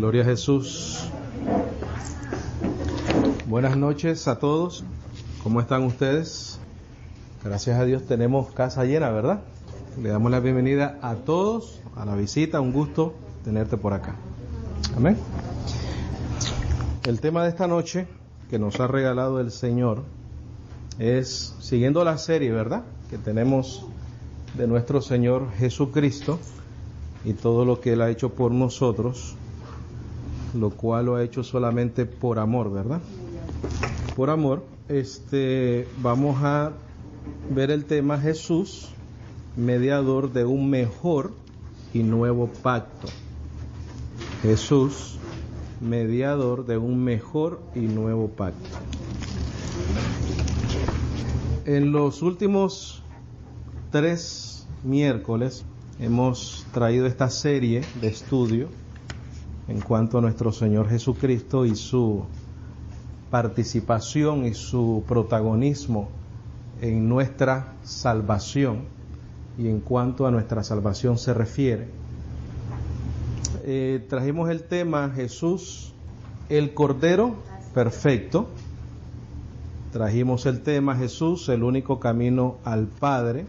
Gloria a Jesús. Buenas noches a todos. ¿Cómo están ustedes? Gracias a Dios tenemos casa llena, ¿verdad? Le damos la bienvenida a todos a la visita. Un gusto tenerte por acá. Amén. El tema de esta noche que nos ha regalado el Señor es, siguiendo la serie, ¿verdad?, que tenemos de nuestro Señor Jesucristo y todo lo que Él ha hecho por nosotros, lo cual lo ha hecho solamente por amor, ¿verdad? Por amor. Vamos a ver el tema Jesús, mediador de un mejor y nuevo pacto. Jesús, mediador de un mejor y nuevo pacto. En los últimos 3 miércoles hemos traído esta serie de estudio en cuanto a nuestro Señor Jesucristo y su participación y su protagonismo en nuestra salvación y en cuanto a nuestra salvación se refiere. Trajimos el tema Jesús, el Cordero Perfecto. Trajimos el tema Jesús, el único camino al Padre.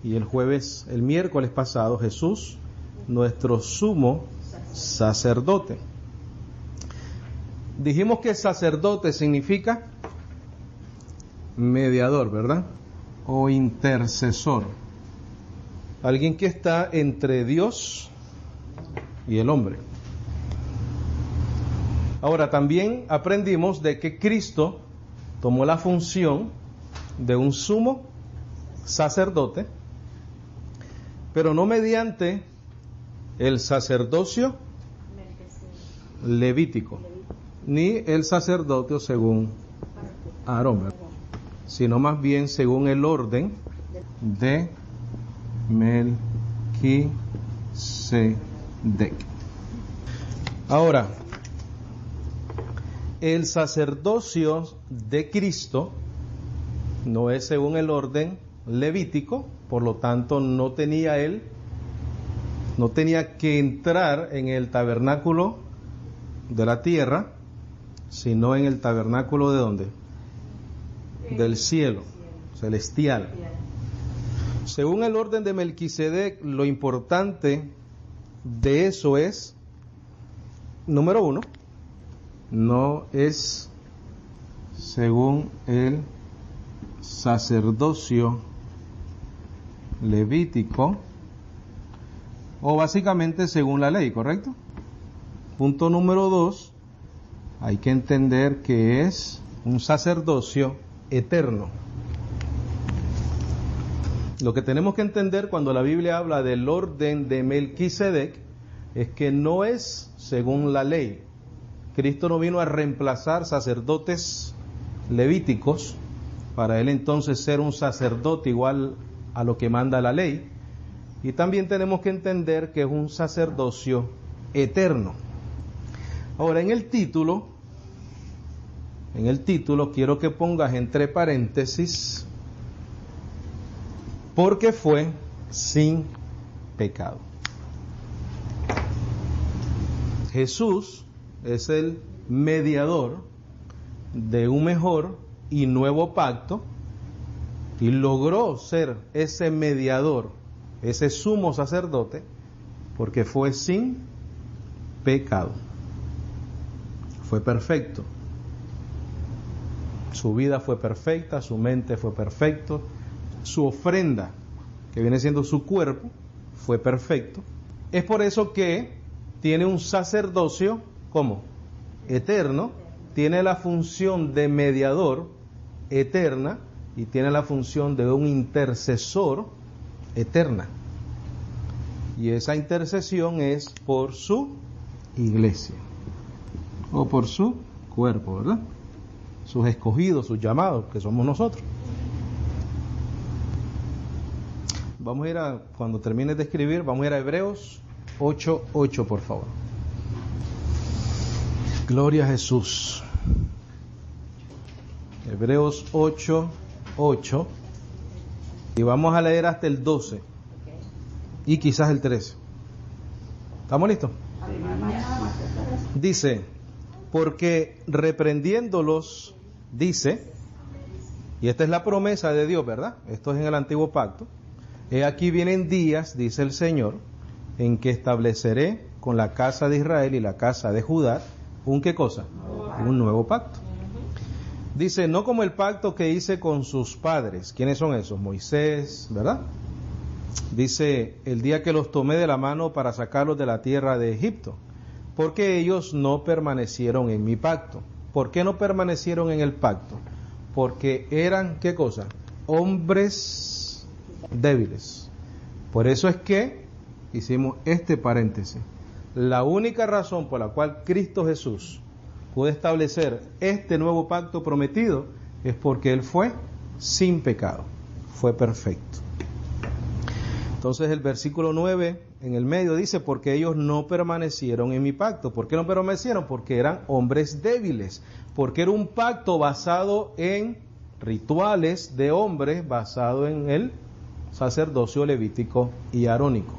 Y el miércoles pasado, Jesús, nuestro sumo sacerdote. Dijimos que sacerdote significa mediador, ¿verdad? O intercesor. Alguien que está entre Dios y el hombre. Ahora, también aprendimos de que Cristo tomó la función de un sumo sacerdote, pero no mediante el sacerdocio levítico, ni el sacerdocio según Aarón, sino más bien según el orden de Melquisedec. Ahora, el sacerdocio de Cristo no es según el orden levítico, por lo tanto no tenía que entrar en el tabernáculo de la tierra, sino en el tabernáculo ¿de dónde? Del cielo, celestial. Según el orden de Melquisedec, lo importante de eso es, número 1, no es según el sacerdocio levítico, o básicamente según la ley, ¿correcto? Punto número 2, hay que entender que es un sacerdocio eterno. Lo que tenemos que entender cuando la Biblia habla del orden de Melquisedec es que no es según la ley. Cristo no vino a reemplazar sacerdotes levíticos para él entonces ser un sacerdote igual a lo que manda la ley. Y también tenemos que entender que es un sacerdocio eterno. Ahora, en el título quiero que pongas entre paréntesis, porque fue sin pecado. Jesús es el mediador de un mejor y nuevo pacto, y logró ser ese mediador, ese sumo sacerdote, porque fue sin pecado. Fue perfecto. Su vida fue perfecta, su mente fue perfecto, su ofrenda, que viene siendo su cuerpo, fue perfecto. Es por eso que tiene un sacerdocio, ¿cómo? Eterno, tiene la función de mediador eterna y tiene la función de un intercesor eterna. Y esa intercesión es por su iglesia, o por su cuerpo, ¿verdad? Sus escogidos, sus llamados, que somos nosotros. Vamos a ir cuando termines de escribir, vamos a ir a Hebreos 8:8, por favor. Gloria a Jesús. Hebreos 8:8. Y vamos a leer hasta el 12. Y quizás el 13. ¿Estamos listos? Dice, porque reprendiéndolos, dice, y esta es la promesa de Dios, ¿verdad? Esto es en el antiguo pacto. He aquí vienen días, dice el Señor, en que estableceré con la casa de Israel y la casa de Judá, ¿qué cosa? Un nuevo pacto. Dice, no como el pacto que hice con sus padres. ¿Quiénes son esos? Moisés, ¿verdad? Dice, el día que los tomé de la mano para sacarlos de la tierra de Egipto, porque ellos no permanecieron en mi pacto. ¿Por qué no permanecieron en el pacto? Porque eran, ¿qué cosa? Hombres débiles. Por eso es que hicimos este paréntesis. La única razón por la cual Cristo Jesús pudo establecer este nuevo pacto prometido es porque Él fue sin pecado, fue perfecto. Entonces el versículo 9 en el medio dice, porque ellos no permanecieron en mi pacto. ¿Por qué no permanecieron? Porque eran hombres débiles, porque era un pacto basado en rituales de hombres, basado en el sacerdocio levítico y arónico.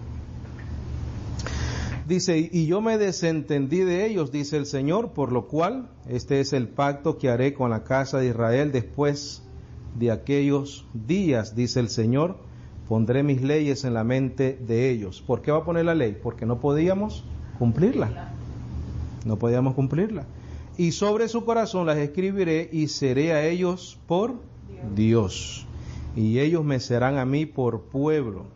Dice, y yo me desentendí de ellos, dice el Señor, por lo cual este es el pacto que haré con la casa de Israel después de aquellos días, dice el Señor, pondré mis leyes en la mente de ellos. ¿Por qué va a poner la ley? Porque no podíamos cumplirla. No podíamos cumplirla. Y sobre su corazón las escribiré y seré a ellos por Dios. Y ellos me serán a mí por pueblo.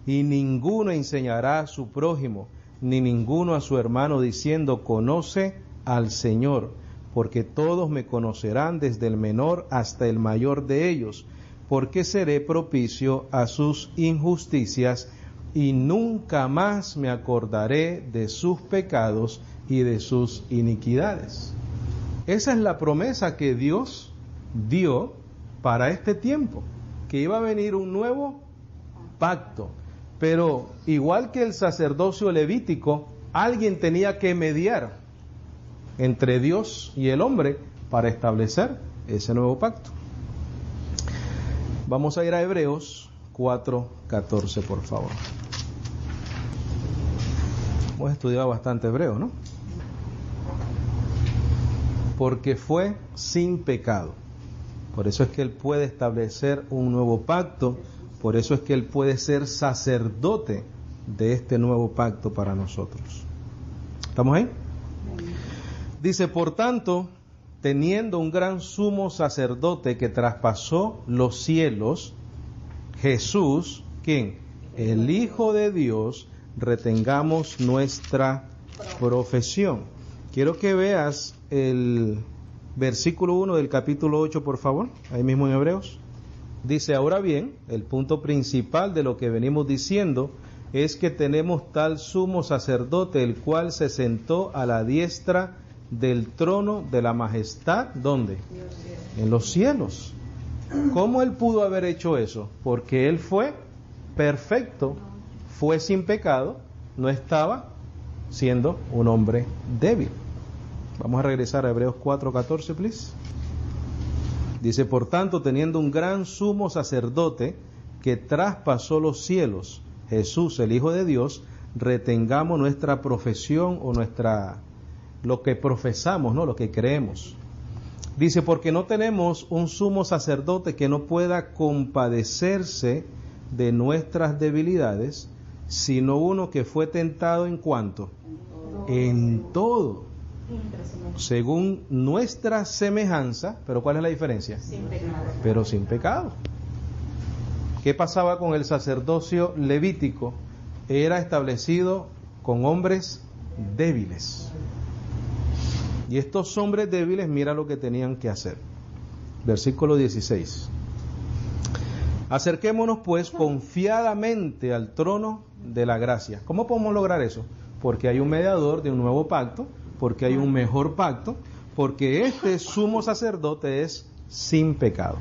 Y ninguno enseñará a su prójimo, ni ninguno a su hermano diciendo, conoce al Señor, porque todos me conocerán desde el menor hasta el mayor de ellos, porque seré propicio a sus injusticias y nunca más me acordaré de sus pecados y de sus iniquidades. Esa es la promesa que Dios dio para este tiempo, que iba a venir un nuevo pacto. Pero igual que el sacerdocio levítico, alguien tenía que mediar entre Dios y el hombre para establecer ese nuevo pacto. Vamos a ir a Hebreos 4:14, por favor. Hemos estudiado bastante hebreo, ¿no? Porque fue sin pecado. Por eso es que Él puede establecer un nuevo pacto. Por eso es que Él puede ser sacerdote de este nuevo pacto para nosotros. ¿Estamos ahí? Dice, por tanto, teniendo un gran sumo sacerdote que traspasó los cielos, Jesús, ¿quién? El Hijo de Dios, retengamos nuestra profesión. Quiero que veas el versículo 1 del capítulo 8, por favor, ahí mismo en Hebreos. Dice, ahora bien, el punto principal de lo que venimos diciendo es que tenemos tal sumo sacerdote, el cual se sentó a la diestra del trono de la majestad, ¿dónde? En los cielos. ¿Cómo Él pudo haber hecho eso? Porque Él fue perfecto, fue sin pecado, no estaba siendo un hombre débil. Vamos a regresar a Hebreos 4:14, please. Dice, por tanto, teniendo un gran sumo sacerdote que traspasó los cielos, Jesús, el Hijo de Dios, retengamos nuestra profesión o lo que profesamos, ¿no? Lo que creemos. Dice, porque no tenemos un sumo sacerdote que no pueda compadecerse de nuestras debilidades, sino uno que fue tentado ¿en cuánto? En todo. Según nuestra semejanza, pero ¿cuál es la diferencia? Sin pecado. Pero sin pecado. ¿Qué pasaba con el sacerdocio levítico? Era establecido con hombres débiles. Y estos hombres débiles, mira lo que tenían que hacer. Versículo 16. Acerquémonos pues confiadamente al trono de la gracia. ¿Cómo podemos lograr eso? Porque hay un mediador de un nuevo pacto, porque hay un mejor pacto, porque este sumo sacerdote es sin pecado.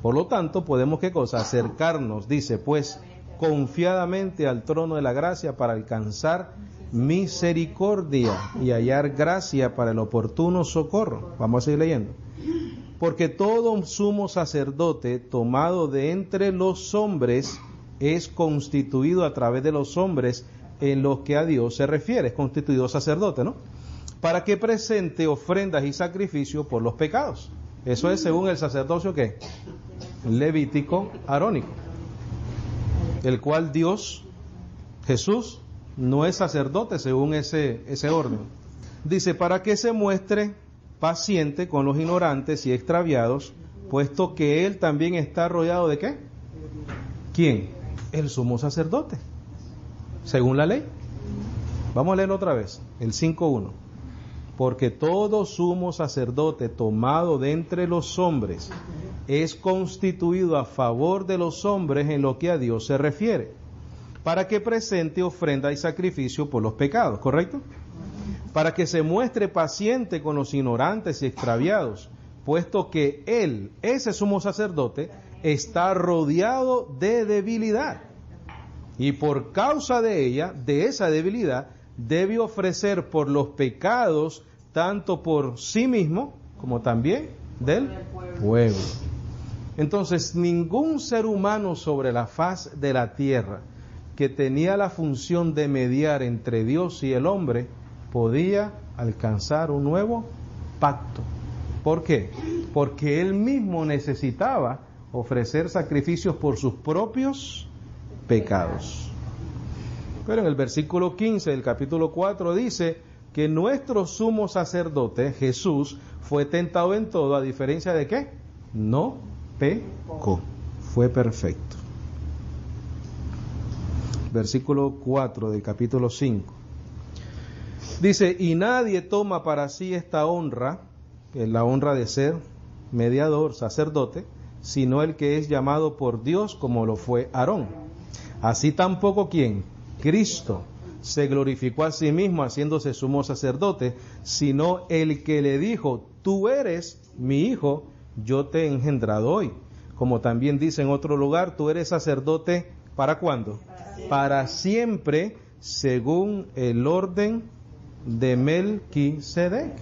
Por lo tanto, podemos, ¿qué cosa? Acercarnos, dice, pues, confiadamente al trono de la gracia para alcanzar misericordia y hallar gracia para el oportuno socorro. Vamos a seguir leyendo. Porque todo sumo sacerdote tomado de entre los hombres es constituido a través de los hombres en los que a Dios se refiere, es constituido sacerdote, ¿no? Para que presente ofrendas y sacrificios por los pecados. Eso es según el sacerdocio, ¿qué? Levítico, arónico. El cual Dios, Jesús, no es sacerdote según ese orden. Dice, para que se muestre paciente con los ignorantes y extraviados, puesto que Él también está rodeado de ¿qué? ¿Quién? El sumo sacerdote, según la ley. Vamos a leerlo otra vez, el 5.1. Porque todo sumo sacerdote tomado de entre los hombres es constituido a favor de los hombres en lo que a Dios se refiere, para que presente ofrenda y sacrificio por los pecados, ¿correcto? Para que se muestre paciente con los ignorantes y extraviados, puesto que Él, ese sumo sacerdote, está rodeado de debilidad. Y por causa de ella, de esa debilidad, debe ofrecer por los pecados, tanto por sí mismo, como también del pueblo. Entonces, ningún ser humano sobre la faz de la tierra que tenía la función de mediar entre Dios y el hombre, podía alcanzar un nuevo pacto. ¿Por qué? Porque él mismo necesitaba ofrecer sacrificios por sus propios pecados. Pero en el versículo 15 del capítulo 4 dice que nuestro sumo sacerdote, Jesús, fue tentado en todo, a diferencia de ¿qué? No pecó, fue perfecto. Versículo 4 del capítulo 5. Dice, y nadie toma para sí esta honra, la honra de ser mediador, sacerdote, sino el que es llamado por Dios, como lo fue Aarón. Así tampoco ¿quién? Cristo se glorificó a sí mismo haciéndose sumo sacerdote, sino el que le dijo, tú eres mi hijo, yo te he engendrado hoy. Como también dice en otro lugar, tú eres sacerdote, ¿para cuándo? Para siempre, según el orden de Melquisedec.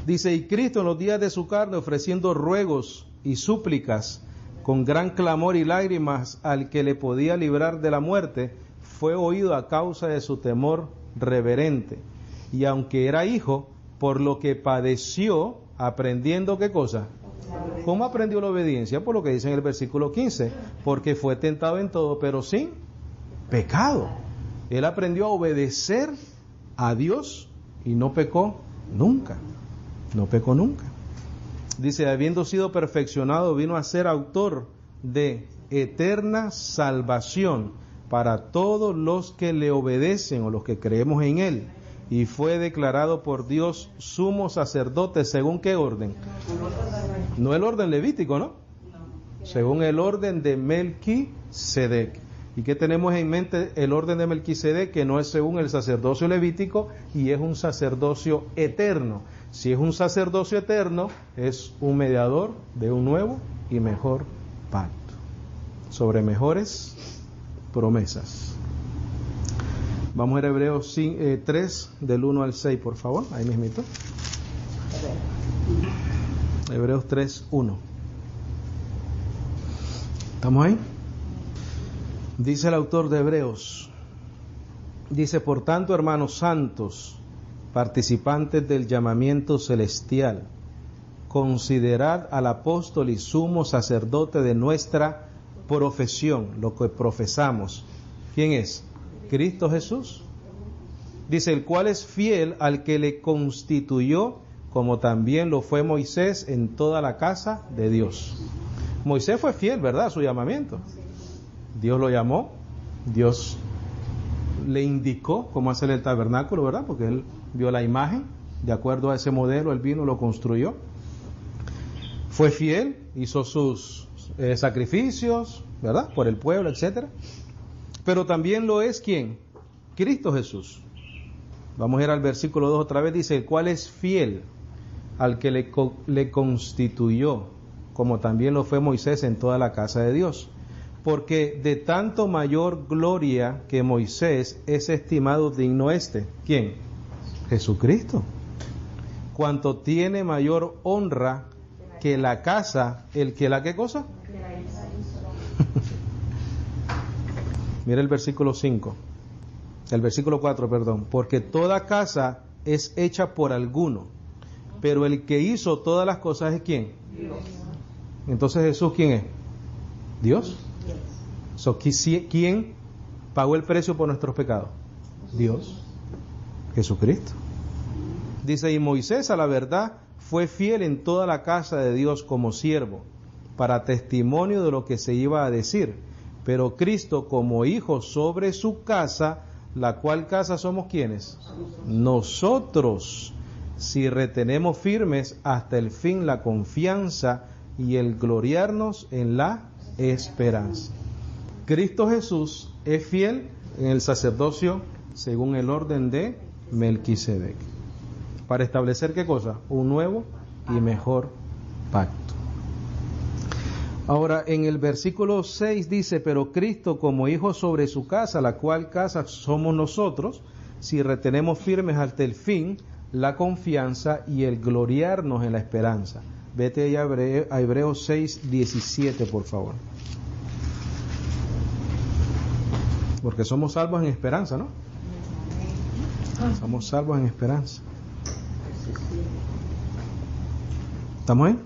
Dice, y Cristo en los días de su carne, ofreciendo ruegos y súplicas con gran clamor y lágrimas al que le podía librar de la muerte, fue oído a causa de su temor reverente. Y aunque era hijo, por lo que padeció, aprendiendo ¿qué cosa? ¿Cómo aprendió la obediencia? Por lo que dice en el versículo 15, porque fue tentado en todo, pero sin pecado. Él aprendió a obedecer a Dios y no pecó nunca. No pecó nunca. Dice, habiendo sido perfeccionado, vino a ser autor de eterna salvación para todos los que le obedecen o los que creemos en Él. Y fue declarado por Dios sumo sacerdote, ¿según qué orden? No el orden levítico, ¿no? Según el orden de Melquisedec. ¿Y qué tenemos en mente? El orden de Melquisedec, que no es según el sacerdocio levítico y es un sacerdocio eterno. Si es un sacerdocio eterno, es un mediador de un nuevo y mejor pacto, sobre mejores promesas. Vamos a ver Hebreos 3, del 1 al 6, por favor, ahí mismito. Hebreos 3, 1. ¿Estamos ahí? Dice el autor de Hebreos, dice, por tanto, hermanos santos, participantes del llamamiento celestial, considerad al apóstol y sumo sacerdote de nuestra profesión, lo que profesamos. ¿Quién es? Cristo Jesús. Dice, el cual es fiel al que le constituyó, como también lo fue Moisés en toda la casa de Dios. Moisés fue fiel, ¿verdad?, a su llamamiento. Dios lo llamó, Dios le indicó cómo hacer el tabernáculo, ¿verdad? Porque él vio la imagen, de acuerdo a ese modelo, él vino, lo construyó. Fue fiel, hizo sus sacrificios, ¿verdad? Por el pueblo, etcétera. Pero también lo es ¿quién? Cristo Jesús. Vamos a ir al versículo 2 otra vez, dice, el cual es fiel al que le constituyó, como también lo fue Moisés en toda la casa de Dios. Porque de tanto mayor gloria que Moisés es estimado digno ¿quién? Jesucristo. Cuanto tiene mayor honra que la casa, el que la ¿qué cosa? Mira el versículo 5. El versículo 4, perdón. Porque toda casa es hecha por alguno, pero el que hizo todas las cosas es ¿quién? Dios. Entonces Jesús, ¿quién es? Dios. So, ¿quién pagó el precio por nuestros pecados? Dios. Jesucristo. Dice, y Moisés a la verdad fue fiel en toda la casa de Dios como siervo, para testimonio de lo que se iba a decir. Pero Cristo como hijo sobre su casa, la cual casa somos ¿quiénes? Nosotros, si retenemos firmes hasta el fin la confianza y el gloriarnos en la esperanza. Cristo Jesús es fiel en el sacerdocio según el orden de Melquisedec. ¿Para establecer qué cosa? Un nuevo y mejor pacto. Ahora, en el versículo 6 dice, pero Cristo como hijo sobre su casa, la cual casa somos nosotros, si retenemos firmes hasta el fin la confianza y el gloriarnos en la esperanza. Vete ahí a Hebreos 6, 17, por favor. Porque somos salvos en esperanza, ¿no? Somos salvos en esperanza. ¿Estamos ahí?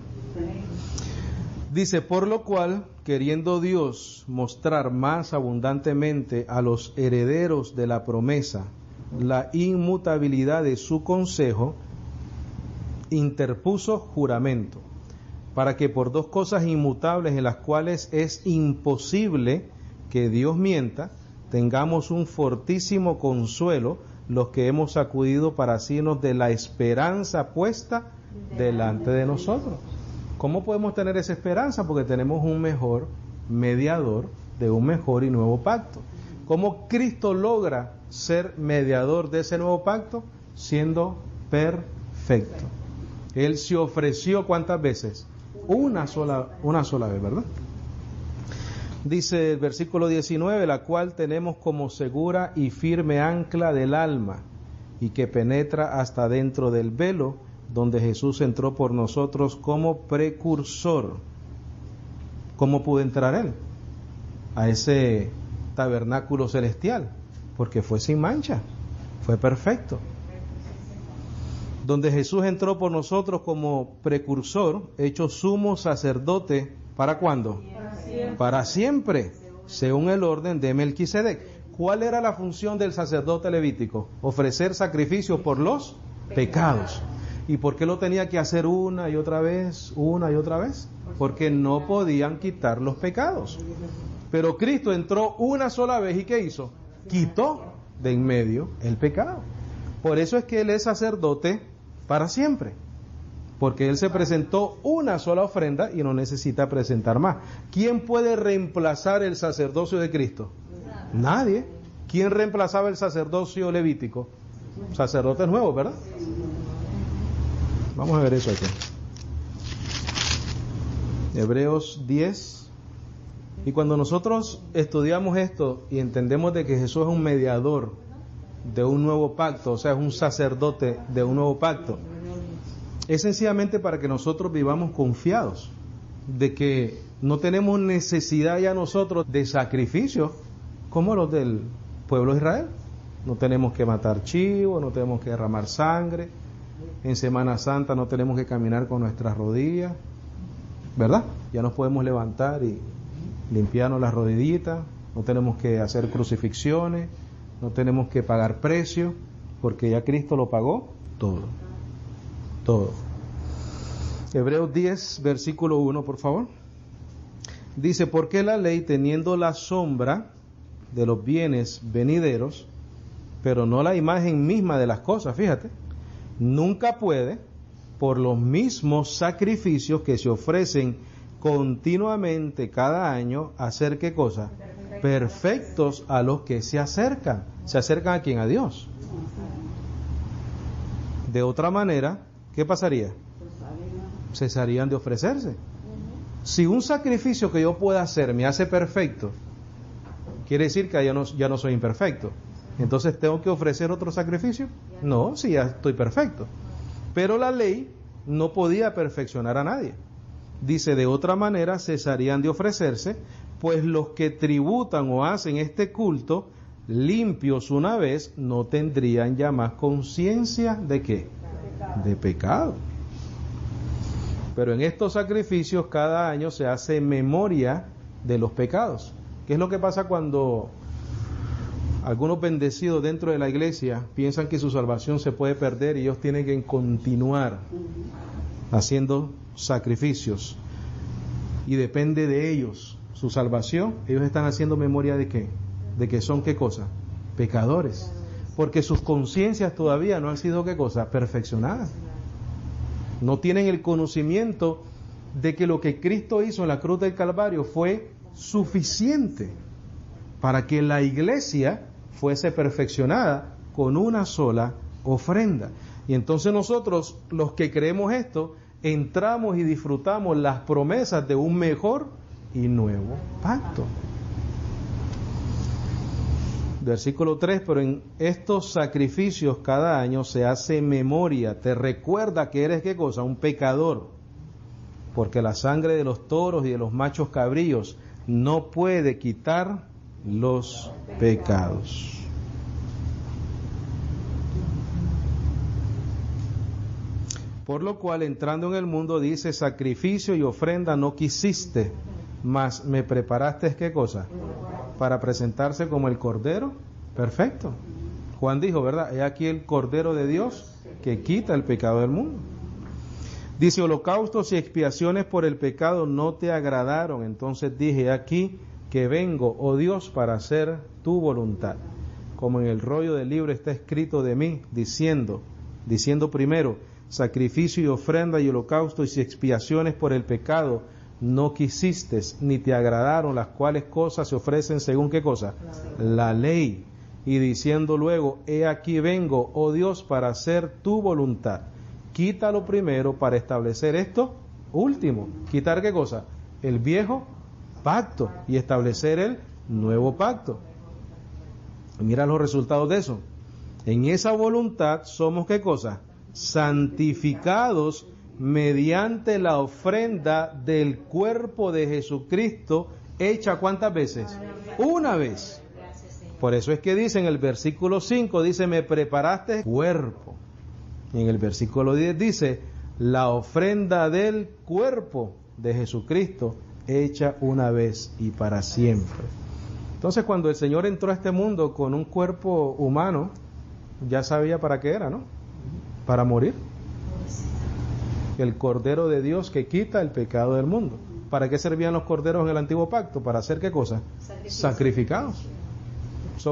Dice, por lo cual, queriendo Dios mostrar más abundantemente a los herederos de la promesa la inmutabilidad de su consejo, interpuso juramento, para que por dos cosas inmutables en las cuales es imposible que Dios mienta, tengamos un fortísimo consuelo los que hemos acudido para asirnos de la esperanza puesta delante de nosotros. ¿Cómo podemos tener esa esperanza? Porque tenemos un mejor mediador de un mejor y nuevo pacto. ¿Cómo Cristo logra ser mediador de ese nuevo pacto? Siendo perfecto. Él se ofreció ¿cuántas veces? Una sola vez, ¿verdad? Dice el versículo 19, la cual tenemos como segura y firme ancla del alma, y que penetra hasta dentro del velo, donde Jesús entró por nosotros como precursor. ¿Cómo pudo entrar Él a ese tabernáculo celestial? Porque fue sin mancha, fue perfecto. Donde Jesús entró por nosotros como precursor, hecho sumo sacerdote, ¿para cuándo? Para siempre, según el orden de Melquisedec. ¿Cuál era la función del sacerdote levítico? Ofrecer sacrificios por los pecados. ¿Y por qué lo tenía que hacer una y otra vez? Porque no podían quitar los pecados. Pero Cristo entró una sola vez, ¿y qué hizo? Quitó de en medio el pecado. Por eso es que Él es sacerdote para siempre. Porque Él se presentó una sola ofrenda y no necesita presentar más. ¿Quién puede reemplazar el sacerdocio de Cristo? Nadie. ¿Quién reemplazaba el sacerdocio levítico? Sacerdotes nuevos, ¿verdad? Vamos a ver eso aquí. Hebreos 10. Y cuando nosotros estudiamos esto y entendemos de que Jesús es un mediador de un nuevo pacto, o sea, es un sacerdote de un nuevo pacto, es sencillamente para que nosotros vivamos confiados de que no tenemos necesidad ya nosotros de sacrificios como los del pueblo de Israel. No tenemos que matar chivos, no tenemos que derramar sangre. En Semana Santa no tenemos que caminar con nuestras rodillas, ¿verdad? Ya nos podemos levantar y limpiarnos las rodillitas, no tenemos que hacer crucifixiones, no tenemos que pagar precio, porque ya Cristo lo pagó todo. Todo. Hebreos 10, versículo 1, por favor. Dice, porque la ley, teniendo la sombra de los bienes venideros, pero no la imagen misma de las cosas, fíjate, nunca puede, por los mismos sacrificios que se ofrecen continuamente cada año, hacer ¿qué cosa? Perfectos a los que se acercan. ¿Se acercan a quién? A Dios. De otra manera, ¿qué pasaría? Cesarían de ofrecerse. Si un sacrificio que yo pueda hacer me hace perfecto, quiere decir que ya no soy imperfecto. Entonces, ¿tengo que ofrecer otro sacrificio? No, si ya estoy perfecto. Pero la ley no podía perfeccionar a nadie. Dice, de otra manera cesarían de ofrecerse, pues los que tributan o hacen este culto, limpios una vez, no tendrían ya más conciencia ¿de qué? De pecado. Pero en estos sacrificios cada año se hace memoria de los pecados. ¿Qué es lo que pasa cuando algunos bendecidos dentro de la iglesia piensan que su salvación se puede perder y ellos tienen que continuar haciendo sacrificios? Y depende de ellos su salvación. Ellos están haciendo memoria ¿de qué? De que son ¿qué cosa? Pecadores. Porque sus conciencias todavía no han sido ¿qué cosa? Perfeccionadas. No tienen el conocimiento de que lo que Cristo hizo en la cruz del Calvario fue suficiente para que la iglesia fuese perfeccionada con una sola ofrenda. Y entonces nosotros, los que creemos esto, entramos y disfrutamos las promesas de un mejor y nuevo pacto. Versículo 3, pero en estos sacrificios cada año se hace memoria, te recuerda que eres ¿qué cosa? Un pecador, porque la sangre de los toros y de los machos cabríos no puede quitar los pecados. Por lo cual, entrando en el mundo, dice, sacrificio y ofrenda no quisiste, mas me preparaste ¿qué cosa? Para presentarse como el Cordero perfecto. Juan dijo, ¿verdad? He aquí el Cordero de Dios que quita el pecado del mundo. Dice, holocaustos y expiaciones por el pecado no te agradaron. Entonces dije, he aquí que vengo, oh Dios, para hacer tu voluntad. Como en el rollo del libro está escrito de mí, diciendo primero, sacrificio y ofrenda y holocaustos y expiaciones por el pecado no quisiste, ni te agradaron, las cuales cosas se ofrecen según ¿qué cosa? La ley. Y diciendo luego, he aquí vengo, oh Dios, para hacer tu voluntad. Quítalo primero para establecer esto último. ¿Quitar qué cosa? El viejo pacto y establecer el nuevo pacto. Y mira los resultados de eso. En esa voluntad somos ¿qué cosa? Santificados mediante la ofrenda del cuerpo de Jesucristo, hecha ¿cuántas veces? Una vez. Por eso es que dice en el versículo 5, dice, me preparaste cuerpo. Y en el versículo 10 dice, la ofrenda del cuerpo de Jesucristo, hecha una vez y para siempre. Entonces cuando el Señor entró a este mundo con un cuerpo humano, ya sabía para qué era, ¿no? Para morir. El Cordero de Dios que quita el pecado del mundo. ¿Para qué servían los corderos en el antiguo pacto? ¿Para hacer qué cosa? Sacrificados.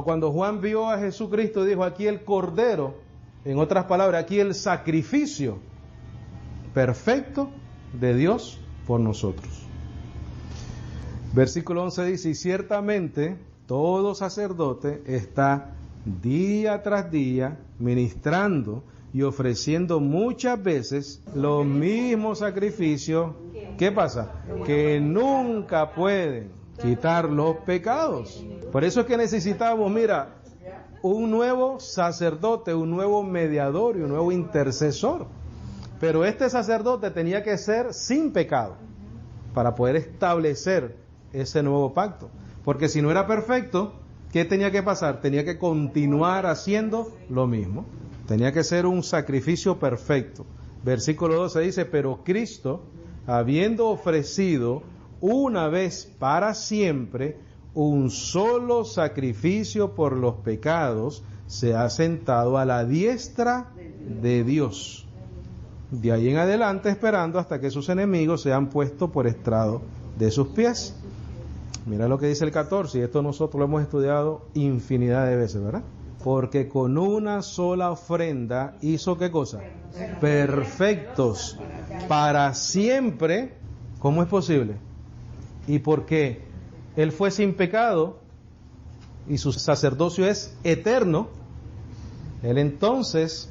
Cuando Juan vio a Jesucristo, dijo, aquí el Cordero, en otras palabras, aquí el sacrificio perfecto de Dios por nosotros. Versículo 11 dice, y ciertamente todo sacerdote está día tras día ministrando y ofreciendo muchas veces los mismos sacrificios. ¿Qué pasa? Que nunca pueden quitar los pecados. Por eso es que necesitamos, mira, un nuevo sacerdote, un nuevo mediador y un nuevo intercesor. Pero este sacerdote tenía que ser sin pecado para poder establecer ese nuevo pacto. Porque si no era perfecto, ¿qué tenía que pasar? Tenía que continuar haciendo lo mismo. Tenía que ser un sacrificio perfecto. Versículo 12 dice, pero Cristo, habiendo ofrecido una vez para siempre un solo sacrificio por los pecados, se ha sentado a la diestra de Dios. De ahí en adelante esperando hasta que sus enemigos sean puestos por estrado de sus pies. Mira lo que dice el 14, y esto nosotros lo hemos estudiado infinidad de veces, ¿verdad? Porque con una sola ofrenda hizo ¿qué cosa? Perfectos para siempre. ¿Cómo es posible? Y porque Él fue sin pecado y su sacerdocio es eterno, Él entonces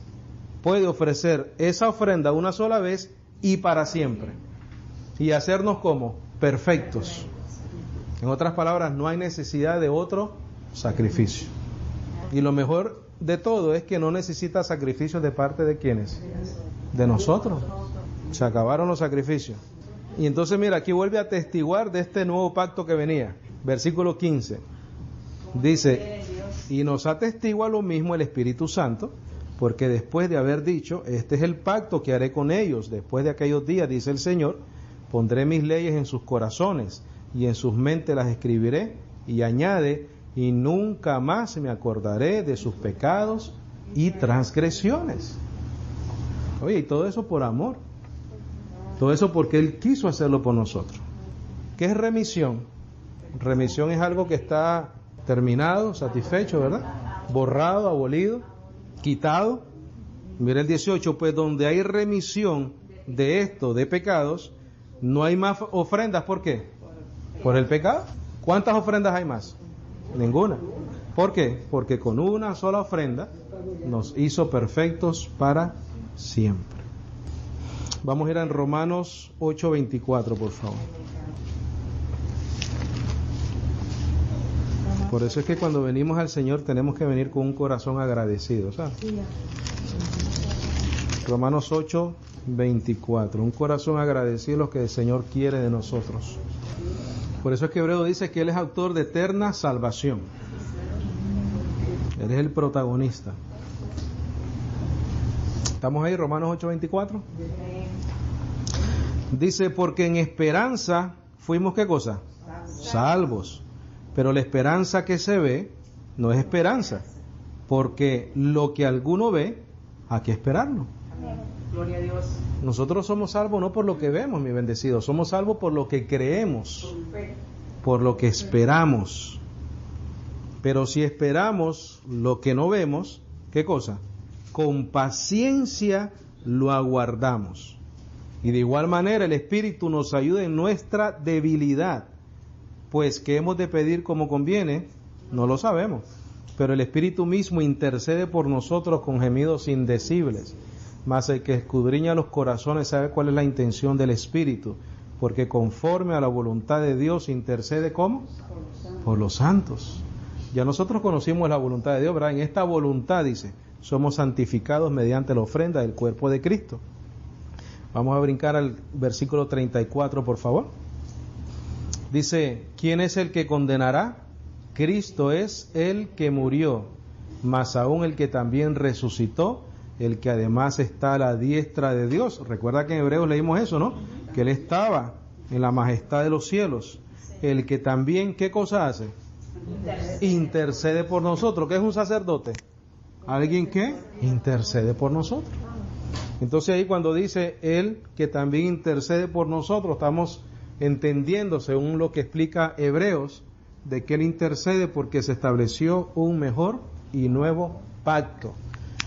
puede ofrecer esa ofrenda una sola vez y para siempre. Y hacernos como perfectos. En otras palabras, no hay necesidad de otro sacrificio. Y lo mejor de todo es que no necesita sacrificios de parte de ¿quiénes? De nosotros. Se acabaron los sacrificios. Y entonces mira, aquí vuelve a testiguar de este nuevo pacto que venía. Versículo 15. Dice, y nos atestigua lo mismo el Espíritu Santo, porque después de haber dicho, este es el pacto que haré con ellos, después de aquellos días, dice el Señor, pondré mis leyes en sus corazones, y en sus mentes las escribiré, y añade, y nunca más me acordaré de sus pecados y transgresiones. Oye, y todo eso por amor. Todo eso porque Él quiso hacerlo por nosotros. ¿Qué es remisión? Remisión es algo que está terminado, satisfecho, ¿verdad? Borrado, abolido, quitado. Mira el 18, pues donde hay remisión de esto, de pecados, no hay más ofrendas. ¿Por qué? Por el pecado. ¿Cuántas ofrendas hay más? Ninguna. ¿Por qué? Porque con una sola ofrenda nos hizo perfectos para siempre. Vamos a ir a Romanos 8:24, por favor. Por eso es que cuando venimos al Señor tenemos que venir con un corazón agradecido, ¿sabes? Romanos 8:24. Un corazón agradecido es lo que el Señor quiere de nosotros. Por eso es que Hebreo dice que Él es autor de eterna salvación. Él es el protagonista. ¿Estamos ahí? Romanos 8:24. Dice, porque en esperanza fuimos, ¿qué cosa? Salvos. Pero la esperanza que se ve no es esperanza, porque lo que alguno ve, hay que esperarlo. Gloria a Dios. Nosotros somos salvos no por lo que vemos, mi bendecido, somos salvos por lo que creemos, por lo que esperamos. Pero si esperamos lo que no vemos, ¿qué cosa? Con paciencia lo aguardamos. Y de igual manera el Espíritu nos ayuda en nuestra debilidad, pues ¿qué hemos de pedir como conviene? No lo sabemos, pero el Espíritu mismo intercede por nosotros con gemidos indecibles. Mas el que escudriña los corazones sabe cuál es la intención del Espíritu, porque conforme a la voluntad de Dios intercede, ¿cómo? Por los santos. Ya nosotros conocimos la voluntad de Dios, ¿verdad? En esta voluntad, dice, somos santificados mediante la ofrenda del cuerpo de Cristo. Vamos a brincar al versículo 34, por favor. Dice, ¿quién es el que condenará? Cristo es el que murió, más aún el que también resucitó, el que además está a la diestra de Dios. Recuerda que en Hebreos leímos eso, ¿no? Que Él estaba en la majestad de los cielos. El que también, ¿qué cosa hace? Intercede por nosotros. ¿Qué es un sacerdote? Alguien que intercede por nosotros. Entonces ahí cuando dice Él que también intercede por nosotros, estamos entendiendo, según lo que explica Hebreos, de que Él intercede porque se estableció un mejor y nuevo pacto.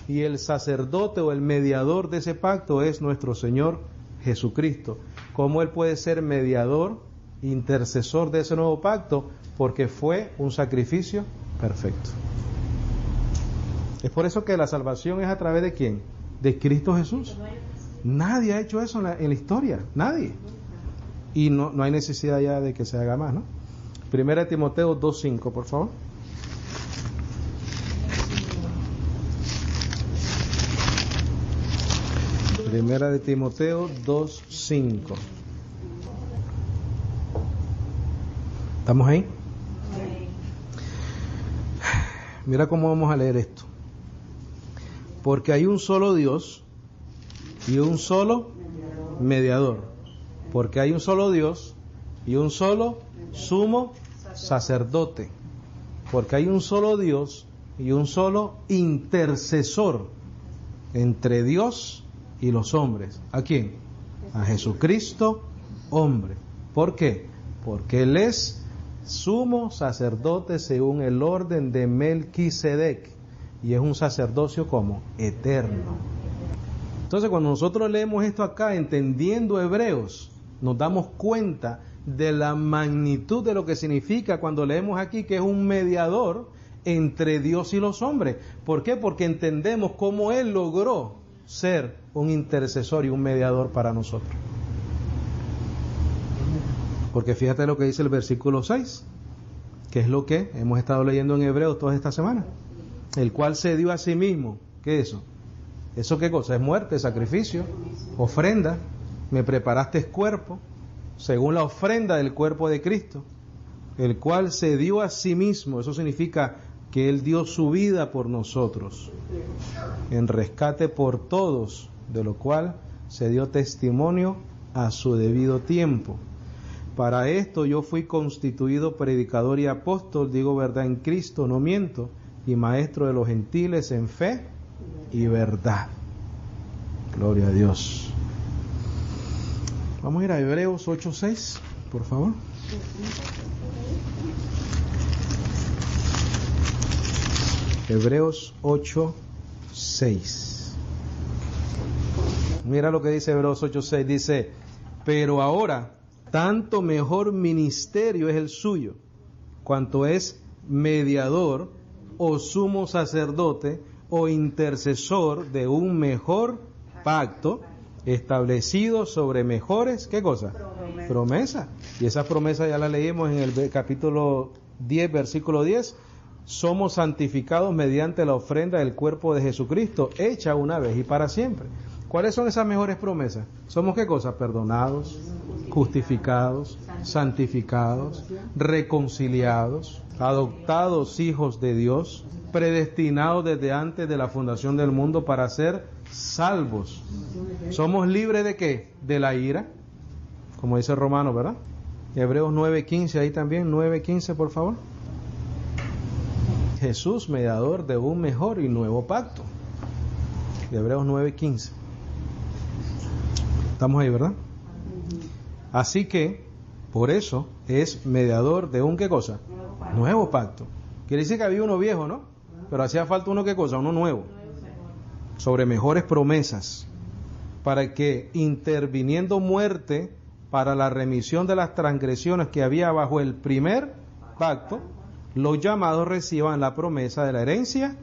Y el sacerdote o el mediador de ese pacto es nuestro Señor Jesucristo. ¿Cómo Él puede ser mediador, intercesor de ese nuevo pacto? Porque fue un sacrificio perfecto. Es por eso que la salvación es a través de ¿quién? De Cristo Jesús. Nadie ha hecho eso en la historia, nadie. Y no hay necesidad ya de que se haga más, ¿no? Primera de Timoteo 2:5, por favor. Primera de Timoteo 2:5. ¿Estamos ahí? Mira cómo vamos a leer esto. Porque hay un solo Dios y un solo mediador. Porque hay un solo Dios y un solo sumo sacerdote. Porque hay un solo Dios y un solo intercesor entre Dios y los hombres. ¿A quién? A Jesucristo, hombre. ¿Por qué? Porque Él es sumo sacerdote según el orden de Melquisedec. Y es un sacerdocio como eterno. Entonces cuando nosotros leemos esto acá, entendiendo Hebreos, nos damos cuenta de la magnitud de lo que significa cuando leemos aquí que es un mediador entre Dios y los hombres. ¿Por qué? Porque entendemos cómo Él logró ser un intercesor y un mediador para nosotros. Porque fíjate lo que dice el versículo 6, que es lo que hemos estado leyendo en Hebreos toda esta semana. El cual se dio a sí mismo. ¿Qué es eso? ¿Eso qué cosa? Es muerte, sacrificio, ofrenda. Me preparaste cuerpo, según la ofrenda del cuerpo de Cristo, el cual se dio a sí mismo. Eso significa que Él dio su vida por nosotros, en rescate por todos, de lo cual se dio testimonio a su debido tiempo. Para esto yo fui constituido predicador y apóstol, digo verdad en Cristo, no miento, y maestro de los gentiles en fe y verdad. Gloria a Dios. Vamos a ir a Hebreos 8:6, por favor. Hebreos 8:6. Mira lo que dice Hebreos 8:6. Dice: pero ahora, tanto mejor ministerio es el suyo, cuanto es mediador o sumo sacerdote o intercesor de un mejor pacto, establecido sobre mejores, ¿qué cosa? Promesa. Y esa promesa ya la leímos en el capítulo 10, versículo 10. Somos santificados mediante la ofrenda del cuerpo de Jesucristo, hecha una vez y para siempre. ¿Cuáles son esas mejores promesas? ¿Somos qué cosa? Perdonados, justificados, santificados, reconciliados, adoptados hijos de Dios, predestinados desde antes de la fundación del mundo para ser salvos. ¿Somos libres de qué? De la ira, como dice Romanos, ¿verdad? Hebreos 9:15, ahí también, 9:15, por favor. Jesús, mediador de un mejor y nuevo pacto. Hebreos 9:15. Estamos ahí, ¿verdad? Así que, por eso, es mediador de un, ¿qué cosa? Nuevo pacto. Quiere decir que había uno viejo, ¿no? Pero hacía falta uno, ¿qué cosa? Uno nuevo. Sobre mejores promesas. Para que, interviniendo muerte para la remisión de las transgresiones que había bajo el primer pacto, los llamados reciban la promesa de la herencia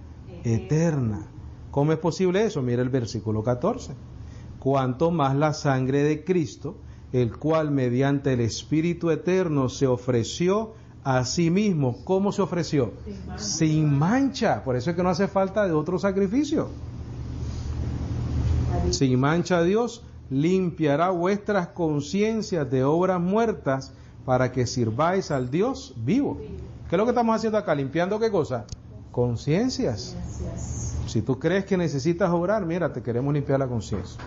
eterna. ¿Cómo es posible eso? Mira el versículo 14. Cuanto más la sangre de Cristo, el cual mediante el Espíritu eterno se ofreció a sí mismo. ¿Cómo se ofreció? Sin mancha. Por eso es que no hace falta de otro sacrificio. Sin mancha Dios limpiará vuestras conciencias de obras muertas para que sirváis al Dios vivo. ¿Qué es lo que estamos haciendo acá? ¿Limpiando qué cosa? Conciencias. Si tú crees que necesitas orar, mira, te queremos limpiar la conciencia.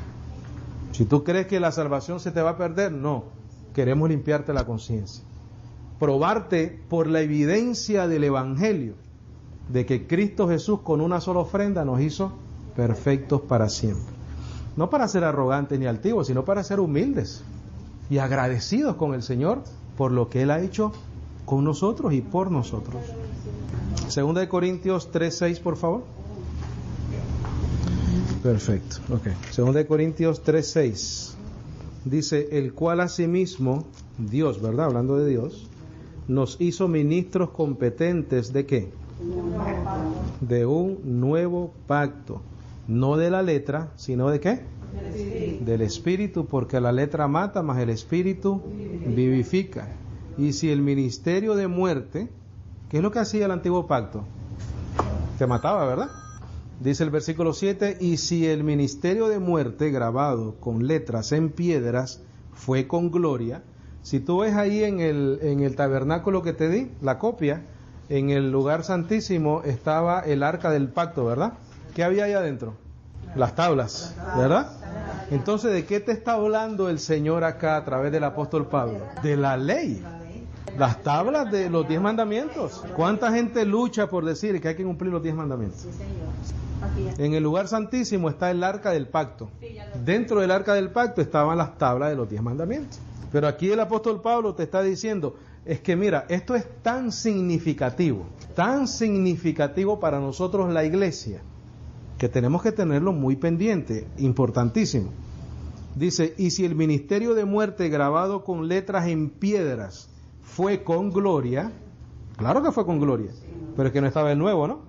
Si tú crees que la salvación se te va a perder, no, queremos limpiarte la conciencia. Probarte por la evidencia del Evangelio, de que Cristo Jesús con una sola ofrenda nos hizo perfectos para siempre. No para ser arrogantes ni altivos, sino para ser humildes y agradecidos con el Señor por lo que Él ha hecho con nosotros y por nosotros. Segunda de Corintios 3:6, por favor. Perfecto, ok. Segunda de Corintios 3:6. Dice: el cual asimismo, Dios, ¿verdad? Hablando de Dios, nos hizo ministros competentes ¿de qué? De un nuevo pacto. No de la letra, sino ¿de qué? Del Espíritu, porque la letra mata, mas el Espíritu vivifica. Y si el ministerio de muerte, ¿qué es lo que hacía el antiguo pacto? Te mataba, ¿verdad? Dice el versículo 7, y si el ministerio de muerte grabado con letras en piedras fue con gloria. Si tú ves ahí en el tabernáculo que te di, la copia, en el lugar santísimo estaba el arca del pacto, ¿verdad? ¿Qué había ahí adentro? Las tablas, ¿verdad? Entonces, ¿de qué te está hablando el Señor acá a través del apóstol Pablo? De la ley. Las tablas de los 10 mandamientos. ¿Cuánta gente lucha por decir que hay que cumplir los 10 mandamientos? En el lugar santísimo está el arca del pacto. Dentro del arca del pacto estaban las tablas de los 10 mandamientos. Pero aquí el apóstol Pablo te está diciendo, es que mira, esto es tan significativo para nosotros la iglesia, que tenemos que tenerlo muy pendiente, importantísimo. Dice, y si el ministerio de muerte grabado con letras en piedras fue con gloria, claro que fue con gloria, pero es que no estaba el nuevo, ¿no?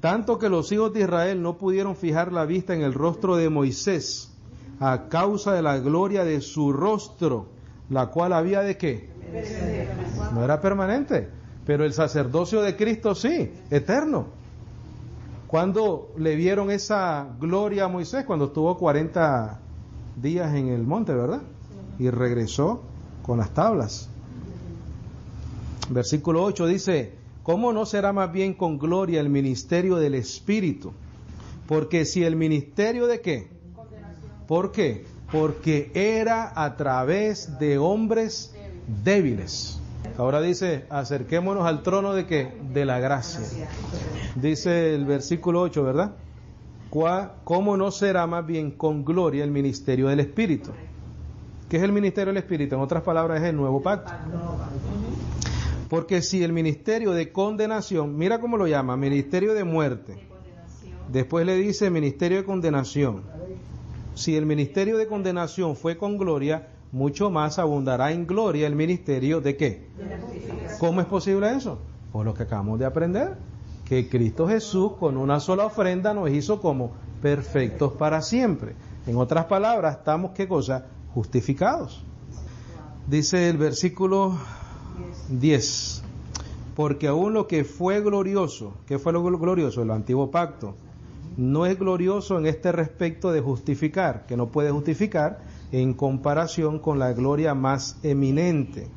Tanto que los hijos de Israel no pudieron fijar la vista en el rostro de Moisés a causa de la gloria de su rostro, la cual había ¿de qué? No era permanente, pero el sacerdocio de Cristo sí, eterno. ¿Cuándo le vieron esa gloria a Moisés? Cuando estuvo 40 días en el monte, ¿verdad? y regresó con las tablas. Versículo 8 dice, ¿cómo no será más bien con gloria el ministerio del Espíritu? Porque si el ministerio de ¿qué? ¿Por qué? Porque era a través de hombres débiles. Ahora dice, acerquémonos al trono de ¿qué? De la gracia. Dice el versículo 8, ¿verdad? ¿Cómo no será más bien con gloria el ministerio del Espíritu? ¿Qué es el ministerio del Espíritu? En otras palabras, es el nuevo pacto. Porque si el ministerio de condenación, mira cómo lo llama, ministerio de muerte, después le dice ministerio de condenación. Si el ministerio de condenación fue con gloria, mucho más abundará en gloria el ministerio de ¿qué? ¿Cómo es posible eso? Por lo que acabamos de aprender, que Cristo Jesús con una sola ofrenda nos hizo como perfectos para siempre. En otras palabras, estamos ¿qué cosa? Justificados. Dice el versículo 10, porque aún lo que fue glorioso, ¿qué fue lo glorioso? El antiguo pacto, no es glorioso en este respecto de justificar, que no puede justificar en comparación con la gloria más eminente,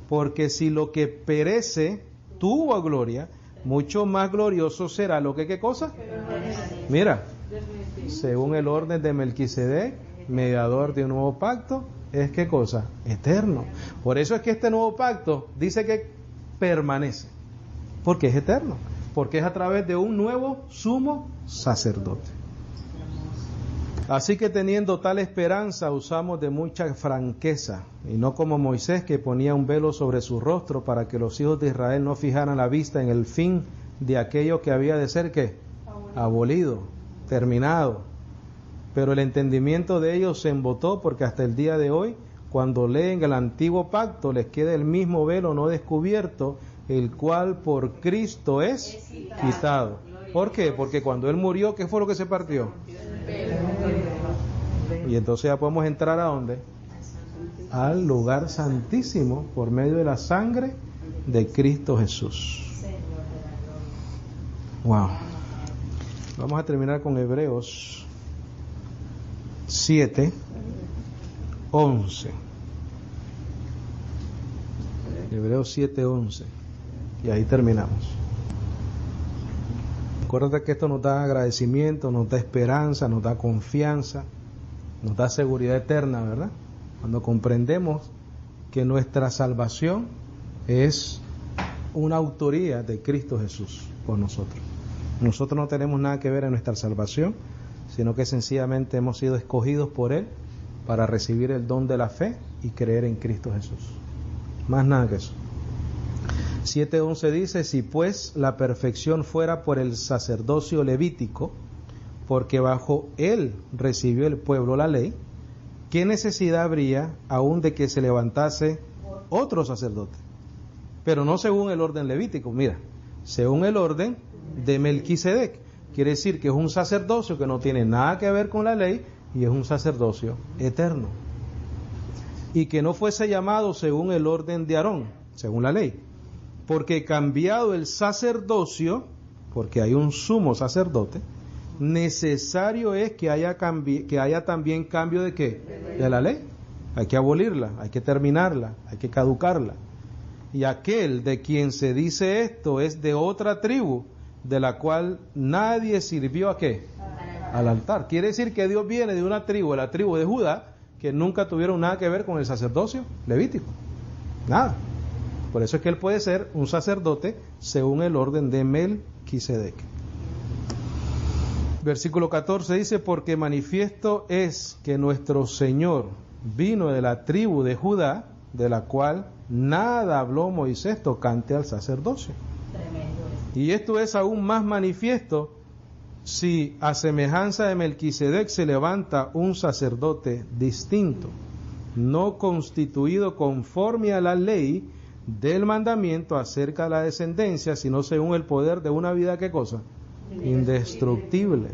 porque si lo que perece tuvo gloria, mucho más glorioso será lo que ¿qué cosa? Mira, según el orden de Melquisedec, mediador de un nuevo pacto, es ¿qué cosa? Eterno. Por eso es que este nuevo pacto dice que permanece, porque es eterno, porque es a través de un nuevo sumo sacerdote. Así que teniendo tal esperanza usamos de mucha franqueza, y no como Moisés, que ponía un velo sobre su rostro para que los hijos de Israel no fijaran la vista en el fin de aquello que había de ser ¿qué? Abolido, terminado. Pero el entendimiento de ellos se embotó, porque hasta el día de hoy, cuando leen el antiguo pacto, les queda el mismo velo no descubierto, el cual por Cristo es quitado. ¿Por qué? Porque cuando Él murió, ¿qué fue lo que se partió? Y entonces ya podemos entrar ¿a dónde? Al lugar santísimo por medio de la sangre de Cristo Jesús. Wow. Vamos a terminar con Hebreos 7:11. Hebreos 7:11. Y ahí terminamos. Acuérdate que esto nos da agradecimiento, nos da esperanza, nos da confianza, nos da seguridad eterna, ¿verdad? Cuando comprendemos que nuestra salvación es una autoría de Cristo Jesús por nosotros. Nosotros no tenemos nada que ver en nuestra salvación, sino que sencillamente hemos sido escogidos por Él para recibir el don de la fe y creer en Cristo Jesús. Más nada que eso. 7:11 dice, si pues la perfección fuera por el sacerdocio levítico, porque bajo él recibió el pueblo la ley, ¿qué necesidad habría aún de que se levantase otro sacerdote? Pero no según el orden levítico, mira, según el orden de Melquisedec. Quiere decir que es un sacerdocio que no tiene nada que ver con la ley y es un sacerdocio eterno. Y que no fuese llamado según el orden de Aarón, según la ley. Porque cambiado el sacerdocio, porque hay un sumo sacerdote, necesario es que haya también cambio de ¿qué? De la ley. Hay que abolirla, hay que terminarla, hay que caducarla. Y aquel de quien se dice esto es de otra tribu, de la cual nadie sirvió ¿a qué? Al altar. Quiere decir que Dios viene de una tribu, la tribu de Judá, que nunca tuvieron nada que ver con el sacerdocio levítico. Nada. Por eso es que él puede ser un sacerdote según el orden de Melquisedec. Versículo 14 dice, porque manifiesto es que nuestro Señor vino de la tribu de Judá, de la cual nada habló Moisés tocante al sacerdocio. Y esto es aún más manifiesto si a semejanza de Melquisedec se levanta un sacerdote distinto, no constituido conforme a la ley del mandamiento acerca de la descendencia, sino según el poder de una vida, ¿qué cosa? Indestructible.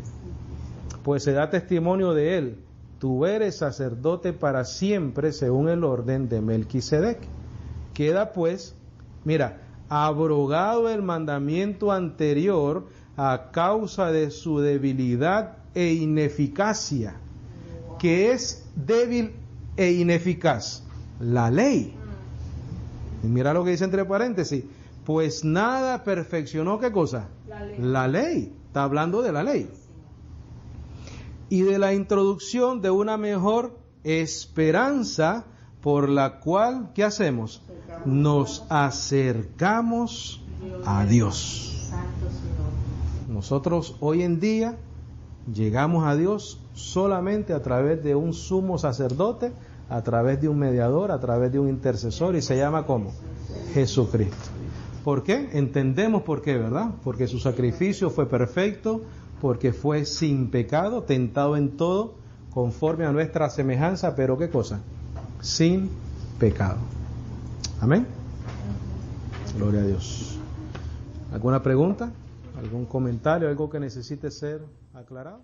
Pues se da testimonio de él, tú eres sacerdote para siempre según el orden de Melquisedec. Queda pues, mira, abrogado el mandamiento anterior a causa de su debilidad e ineficacia, que es débil e ineficaz. La ley. Y mira lo que dice entre paréntesis. Pues nada perfeccionó, ¿qué cosa? La ley. Está hablando de la ley. Y de la introducción de una mejor esperanza por la cual, ¿qué hacemos? Nos acercamos a Dios. Nosotros hoy en día llegamos a Dios solamente a través de un sumo sacerdote, a través de un mediador, a través de un intercesor, y se llama ¿cómo? Jesucristo. ¿Por qué? Entendemos por qué, ¿verdad? Porque su sacrificio fue perfecto, porque fue sin pecado, tentado en todo, conforme a nuestra semejanza, pero ¿qué cosa? Sin pecado. Amén. Gloria a Dios. ¿Alguna pregunta? ¿Algún comentario? ¿Algo que necesite ser aclarado?